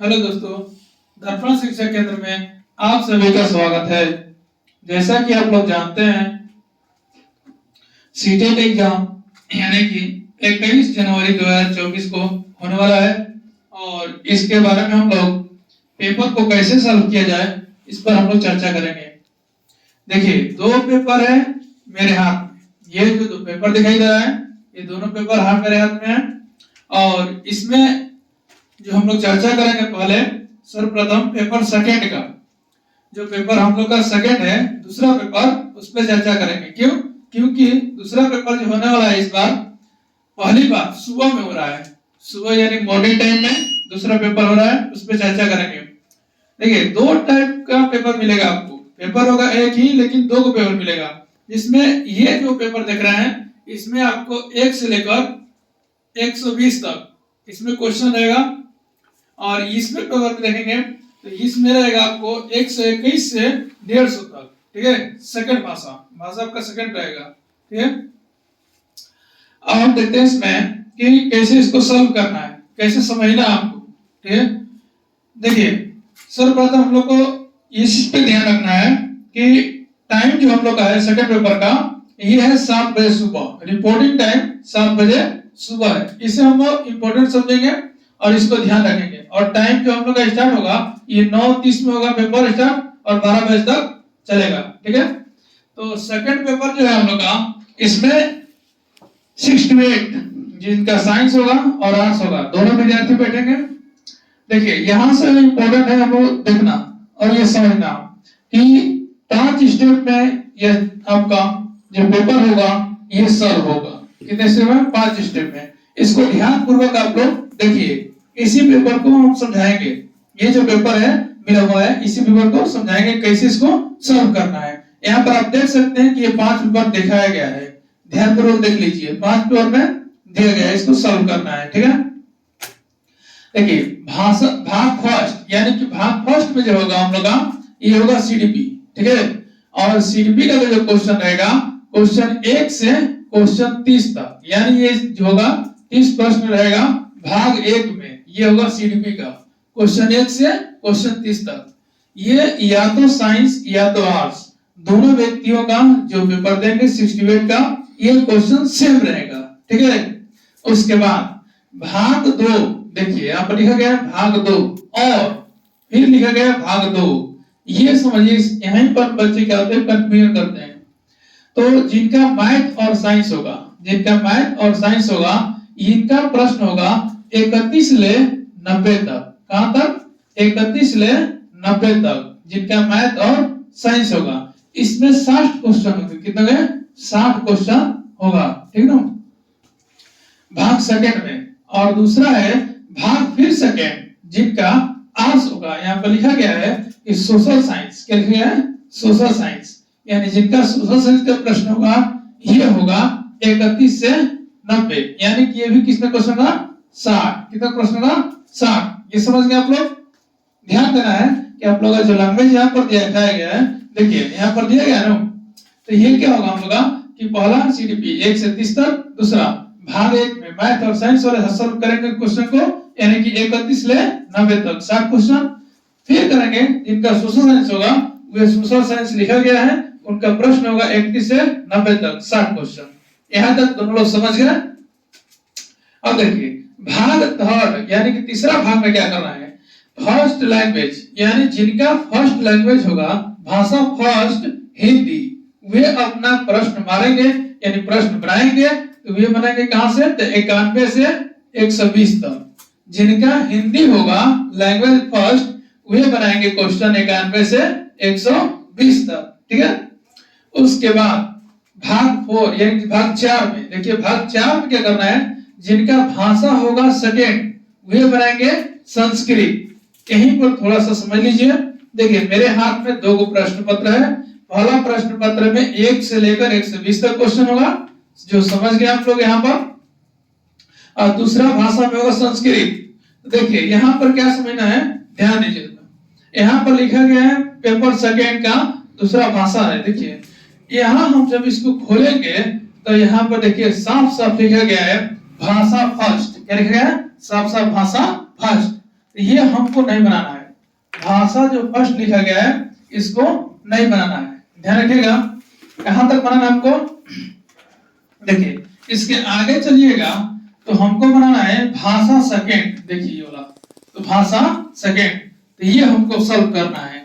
Hello दोस्तों, दर्पण शिक्षा केंद्र में आप सभी का स्वागत है। जैसा कि आप लोग जानते हैं, सीटेट एग्जाम यानी कि 21 जनवरी 2024 को होने वाला है और इसके बारे में हम लोग पेपर को कैसे सॉल्व किया जाए इस पर हम लोग चर्चा करेंगे। देखिए, दो पेपर है मेरे हाथ में। ये जो दो पेपर दिखाई दे रहा है, ये दोनों पेपर मेरे हाथ में है और इसमें जो हम लोग चर्चा करेंगे, पहले सर्वप्रथम पेपर सेकंड का, जो पेपर हम लोग का सेकंड है, दूसरा पेपर, उस पर चर्चा करेंगे। क्यों? क्योंकि दूसरा पेपर जो होने वाला है इस बार पहली बार सुबह में हो रहा है। सुबह यानी मॉर्निंग टाइम में दूसरा पेपर हो रहा है, उस पर चर्चा करेंगे। देखिए, दो टाइप का पेपर मिलेगा आपको। पेपर होगा एक ही, लेकिन दो को पेपर मिलेगा। जिसमें ये जो पेपर देख रहे हैं, इसमें आपको 1 से लेकर 120 तक इसमें क्वेश्चन रहेगा और इसमें पेपर में देखेंगे तो इसमें रहेगा आपको 121 से 150 तक। ठीक है, सेकंड भाषा आपका सेकंड रहेगा। ठीक है, अब हम देखते हैं इसमें कि कैसे इसको सॉल्व करना है, कैसे समझना है आपको। ठीक है, देखिए, सर्वप्रथम हम लोग को इस पे ध्यान रखना है कि टाइम जो हम लोग का है सेकंड पेपर का, ये है 7 बजे सुबह। रिपोर्टिंग टाइम 7 बजे सुबह है। इसे हम लोग इंपॉर्टेंट समझेंगे और इसको ध्यान रखेंगे। और टाइम जो हम लोग का स्टार्ट होगा, ये 9:30 में होगा पेपर स्टार्ट और 12 बजे तक चलेगा। ठीक है, तो सेकंड पेपर जो है हम लोग का, इसमें 6 to 8 जिनका साइंस होगा और आर्ट्स होगा, दोनों विद्यार्थी बैठेंगे। देखिए, यहां से इंपॉर्टेंट है हमको देखना और ये समझना कि 5 स्टेप में ये आपका जो पेपर होगा ये सॉल्व होगा। कितने स्टेप में? 5 स्टेप में। इसको ध्यान पूर्वक आप लोग देखिए। इसी पेपर को हम समझाएंगे। ये जो पेपर है मिला हुआ है, इसी पेपर को समझाएंगे कैसे इसको सॉल्व करना है। यहाँ पर आप देख सकते हैं कि ये 5 पेपर दिखाया गया है। ध्यान पूर्वक देख लीजिए, 5 पेपर में दिया गया है, इसको सॉल्व करना है। ठीक है, देखिए, भाग फर्स्ट यानी कि भाग फर्स्ट में जो होगा हम लोग का, ये होगा सीडीपी। ठीक है, और सीडीपी का जो क्वेश्चन रहेगा, क्वेश्चन 1 से क्वेश्चन 30 तक, यानी ये जो होगा 30 प्रश्न रहेगा भाग 1 में। ये होगा सीडीपी का क्वेश्चन 1 से क्वेश्चन 30 तक। ये या तो साइंस या तो आर्ट्स, दोनों व्यक्तियों का जो पेपर देंगे 68 का, ये क्वेश्चन सेम रहेगा। ठीक है, उसके बाद भाग 2, देखिए यहाँ पर लिखा गया है भाग 2 और फिर लिखा गया है भाग 2। ये समझिए, यहीं पर बच्चे क्या होते हैं, कंफ्यूजन करते हैं। तो जिनका मैथ और साइंस होगा, इनका प्रश्न होगा 31 से 90 तक। कहां तक? 31 से 90 तक जिनका मैथ और साइंस होगा। इसमें 60 क्वेश्चन होंगे। कितने? 60 क्वेश्चन होगा। ठीक ना, भाग सेकंड में। और दूसरा है भाग फिर सेकंड, जिनका आर्ट्स होगा। यहाँ पर लिखा गया है कि सोशल साइंस। क्या लिखा गया है? सोशल साइंस, यानी जिनका सोशल साइंस का प्रश्न होगा, ये होगा 31 से 90, यानी कि ये भी किसका क्वेश्चन होगा? 60। कितना प्रश्न होगा? 60। ये समझ गए आप लोग? ध्यान देना है कि आप लोग का जो लैंग्वेज यहाँ पर दिखाया गया है, देखिए यहाँ पर दिया गया है ना, तो ये क्या होगा हम लोग का कि पहला सीडीपी 1 से 30 तक, दूसरा भाग 1 में मैथ और साइंस वाले सॉल्व करेंगे क्वेश्चन को, यानी कि 31 से 90 तक 60 क्वेश्चन। फिर करेंगे जिनका सोशल साइंस होगा, वे सोशल साइंस लिखा गया है, उनका प्रश्न होगा 31 से 90 तक 60 क्वेश्चन। यहां तक दोनों लोग समझ गए? अब देखिए, भाग थर्ड यानी कि तीसरा भाग में क्या करना है, फर्स्ट लैंग्वेज, यानी जिनका फर्स्ट लैंग्वेज होगा, भाषा फर्स्ट हिंदी, वे अपना प्रश्न मारेंगे, यानी प्रश्न बनाएंगे। तो वे बनाएंगे कहां से? तो 91 से 120 तक। जिनका हिंदी होगा लैंग्वेज फर्स्ट, वे बनाएंगे क्वेश्चन 91 से 120 तक। ठीक है, उसके बाद भाग 4 यानी कि भाग 4 में, देखिए भाग 4 में क्या करना है, जिनका भाषा होगा सेकंड, वे बनाएंगे संस्कृत। यहीं पर थोड़ा सा समझ लीजिए। देखिए, मेरे हाथ में 2 प्रश्न पत्र है। पहला प्रश्न पत्र में 1 से लेकर 120 तक क्वेश्चन होगा, जो समझ गए आप लोग यहाँ पर। और दूसरा भाषा में होगा संस्कृत। देखिए यहाँ पर क्या समझना है, ध्यान दीजिए। यहाँ पर लिखा गया है पेपर सेकंड का दूसरा भाषा है। देखिए यहाँ हम जब इसको खोलेंगे तो यहाँ पर देखिए साफ साफ लिखा गया है भाषा फर्स्ट। क्या लिखा गया है? साफ साफ भाषा फर्स्ट। ये हमको नहीं बनाना है। भाषा जो फर्स्ट लिखा गया है इसको नहीं बनाना है, ध्यान रखिएगा। कहां तक बनाना है हमको? देखिए इसके आगे चलिएगा तो हमको बनाना है भाषा सेकंड। देखिए ये वाला तो भाषा सेकंड, तो ये हमको सॉल्व करना है।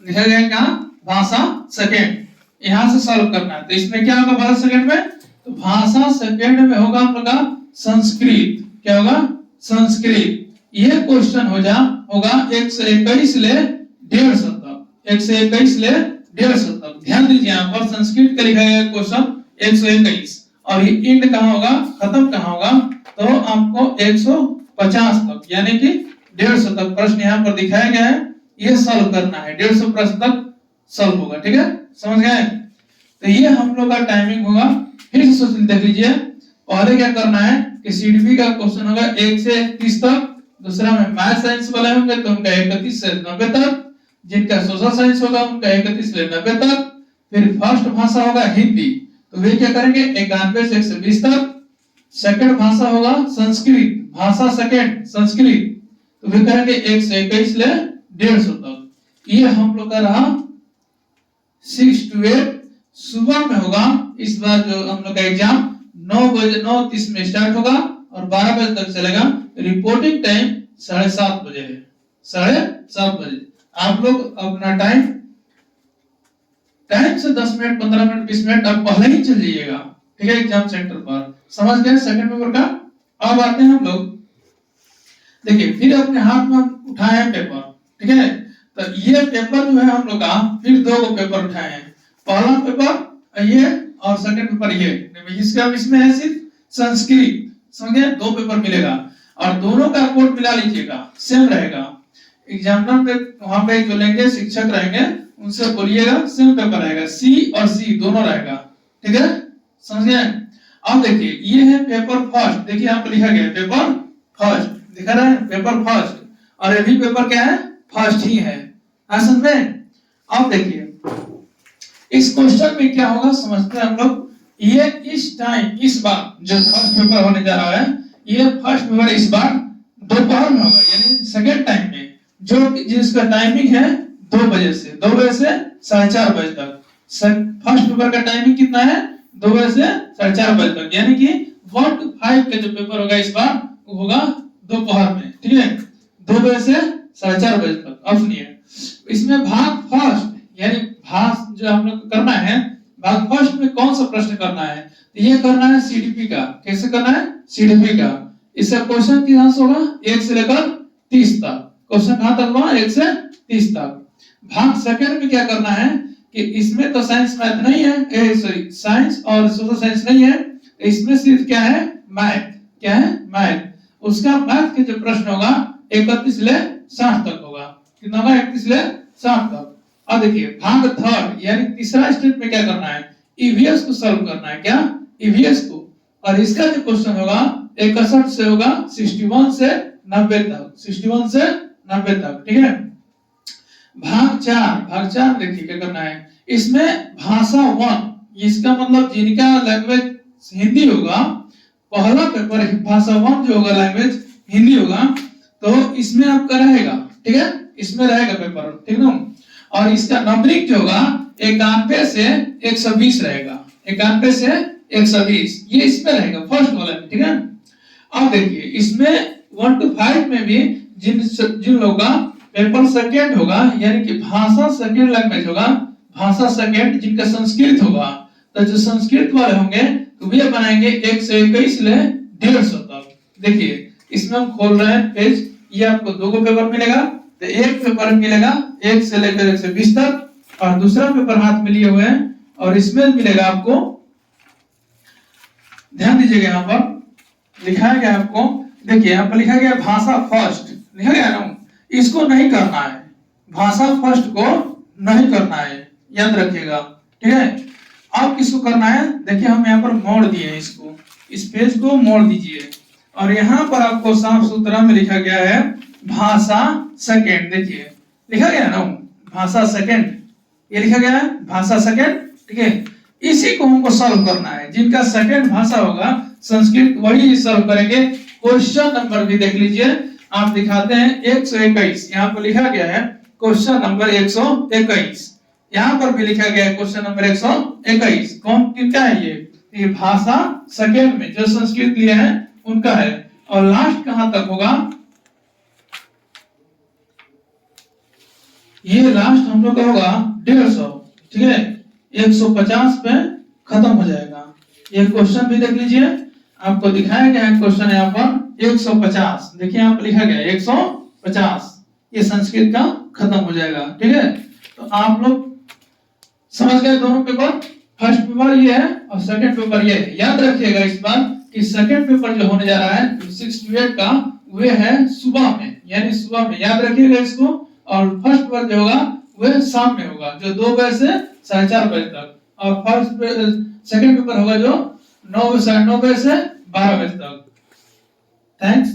लिखा गया क्या? भाषा सेकंड, यहां से सॉल्व करना है। तो इसमें क्या होगा भाषा सेकंड में? तो भाषा सेकंड में होगा हम लोग का संस्कृत। क्या होगा? संस्कृत। ये क्वेश्चन होगा 121 ले 150 तक, 121 ले 150 तक। ध्यान दीजिए यहाँ पर संस्कृत का लिखा गया क्वेश्चन 121 और ये इंड कहाँ होगा, खत्म कहाँ होगा? तो आपको 150 तक यानी कि 150 तक प्रश्न यहाँ पर दिखाया गया है, ये सॉल्व करना है। 150 प्रश्न तक सॉल्व होगा, ठीक है, समझ गए? तो ये हम लोग का टाइमिंग होगा। फिर से सोच देख लीजिए, पहले क्या करना है कि सीडीपी का क्वेश्चन होगा 1 से 30 तक, दूसरा में मैथ साइंस वाले होंगे तो उनका 31 से 90 तक, जिनका सोशल साइंस होगा उनका 31 से 90 तक। फिर फर्स्ट भाषा होगा हिंदी, तो वे क्या करेंगे 91 से 120 तक। सेकंड भाषा होगा संस्कृत, भाषा सेकंड संस्कृत, तो वे करेंगे 1 से 21 ले 150 तक। ये हम लोग का रहा 6 to 8 सुबह में होगा। इस बार जो हम लोग का एग्जाम 9 बजे 9:30 में स्टार्ट होगा और 12 बजे तक चलेगा। रिपोर्टिंग टाइम 7:30 बजे है, 7:30 बजे। आप लोग अपना टाइम से 10 मिनट 15 मिनट 20 मिनट आप पहले ही चल जाइएगा, ठीक है, एग्जाम सेंटर पर। समझ गए सेकंड पेपर का? अब आते हैं हम लोग, देखिए फिर अपने हाथ में उठाए हैं पेपर, ठीक है। तो ये पेपर जो है हम लोग का फिर 2 पेपर उठाए हैं। पहला पेपर ये और सेकंड पेपर ये। इसका इसमें है सिर्फ संस्कृत, समझे? 2 पेपर मिलेगा और दोनों का कोड मिला लीजिएगा, सेम रहेगा। एग्जामिनर में वहां पे जो लेंगे शिक्षक रहेंगे उनसे बोलिएगा सेम पेपर रहेगा, सी और सी दोनों रहेगा, ठीक है, समझे? अब देखिए ये है पेपर फर्स्ट। देखिए यहाँ पर लिखा गया पेपर फर्स्ट, दिखा रहा है पेपर फर्स्ट, और ये भी पेपर क्या है? फर्स्ट ही है, समझ में? अब देखिए इस क्वेश्चन में क्या होगा समझते हैं हम लोग। ये इस टाइम इस बार जो फर्स्ट पेपर होने जा रहा है, ये फर्स्ट पेपर इस बार दोपहर में होगा, यानी सेकंड टाइम में, जो जिसका टाइमिंग है 2 बजे से 4:30 बजे तक। फर्स्ट पेपर का टाइमिंग कितना है? 2 बजे से 4:30 बजे तक, यानी कि 1 to 5 का जो पेपर होगा इस बार वो होगा दोपहर में, ठीक है, 2 बजे से 4:30 बजे तक। अब सुनिए, इसमें भाग फर्स्ट यानी भाग जो हम लोग को करना है, भाग फर्स्ट में कौन सा प्रश्न करना है? तो ये करना है सीडीपी का। कैसे करना है? सीडीपी का। इसका क्वेश्चन कितना होगा? 1 से लेकर 30 तक। क्वेश्चन कहां तक हुआ? 1 से 30 तक। भाग सेकंड में क्या करना है कि इसमें तो साइंस मैथ नहीं है, सॉरी साइंस और सोशल साइंस नहीं है, इसमें सिर्फ क्या है? मैथ। क्या है? मैथ। उसका मैथ के जो प्रश्न होगा 31 ले 60 तक होगा। कितना होगा? 31 ले 60 तक। अब देखिए भाग थर्ड यानी तीसरा स्टेप में क्या करना है? ईवीएस को सॉल्व करना है। क्या? ईवीएस को। और इसका जो क्वेश्चन होगा 61 से होगा 61 से 90 तक, 61 से 90 तक, ठीक है। भाग 4 देखिए क्या करना है, इसमें भाषा 1, इसका मतलब जिनका लैंग्वेज हिंदी होगा, पहला पेपर भाषा 1 जो होगा लैंग्वेज हिंदी होगा, तो इसमें आपका रहेगा, ठीक है, इसमें रहेगा पेपर, ठीक है ना। और इसका नंबरिंग जो होगा 91 से 120 रहेगा, 91 से 120, ये इसमें रहेगा फर्स्ट वाला में, ठीक है। अब देखिए इसमें 1 to 5 में भी जिन लोगों का पेपर सेकंड होगा, यानी कि भाषा सेकंड लैंग्वेज होगा, भाषा सेकंड जिनका संस्कृत होगा, तो जो संस्कृत वाले होंगे तो वे बनाएंगे 1 से 21 ले 150 तक। देखिए इसमें हम खोल रहे हैं पेज, ये आपको 2 पेपर मिलेगा। तो एक पेपर मिलेगा 1 से लेकर 120 तक, और दूसरा पेपर हाथ में लिए हुए हैं, और इसमें मिलेगा आपको, ध्यान दीजिएगा यहाँ पर लिखा गया आपको, देखिए यहाँ पर लिखा गया भाषा फर्स्ट, लिखा गया ना, इसको नहीं करना है, भाषा फर्स्ट को नहीं करना है, याद रखिएगा, ठीक है। अब किसको करना है? देखिए हम यहाँ पर मोड़ दिए हैं इसको, इस पेज को मोड़ दीजिए, और यहाँ पर आपको साफ सुथरा में लिखा गया है भाषा सेकंड। देखिए लिखा गया ना भाषा सेकंड, ये लिखा गया है भाषा सेकंड, ठीक है। इसी को हमको सॉल्व करना है, जिनका सेकंड भाषा होगा संस्कृत वही सॉल्व करेंगे। क्वेश्चन नंबर भी देख लीजिए आप दिखाते हैं 121, यहाँ पर लिखा गया है क्वेश्चन नंबर 121, यहाँ पर भी लिखा गया है क्वेश्चन नंबर 121। कौन किनका है ये भाषा सेकेंड में जो संस्कृत लिए हैं उनका है। और लास्ट कहां तक होगा, ये लास्ट हम लोग का होगा 150, ठीक है, 150 पे खत्म हो जाएगा। ये क्वेश्चन भी देख लीजिए, आपको दिखाया गया है क्वेश्चन यहाँ पर 150, देखिए यहाँ पर लिखा गया है 150, ये संस्कृत का खत्म हो जाएगा, ठीक है। तो आप लोग समझ गए दोनों पेपर, फर्स्ट पेपर ये है और सेकंड पेपर ये है। याद रखिएगा इस बार कि सेकंड पेपर जो होने जा रहा है 6 to 8 का, वे है सुबह में, यानी सुबह में याद रखिएगा इसको। और फर्स्ट पेपर जो होगा वह शाम में होगा, जो 2 बजे से 4:30 बजे तक। और सेकंड पेपर होगा जो 9 बजे से 12 बजे तक। थैंक्स।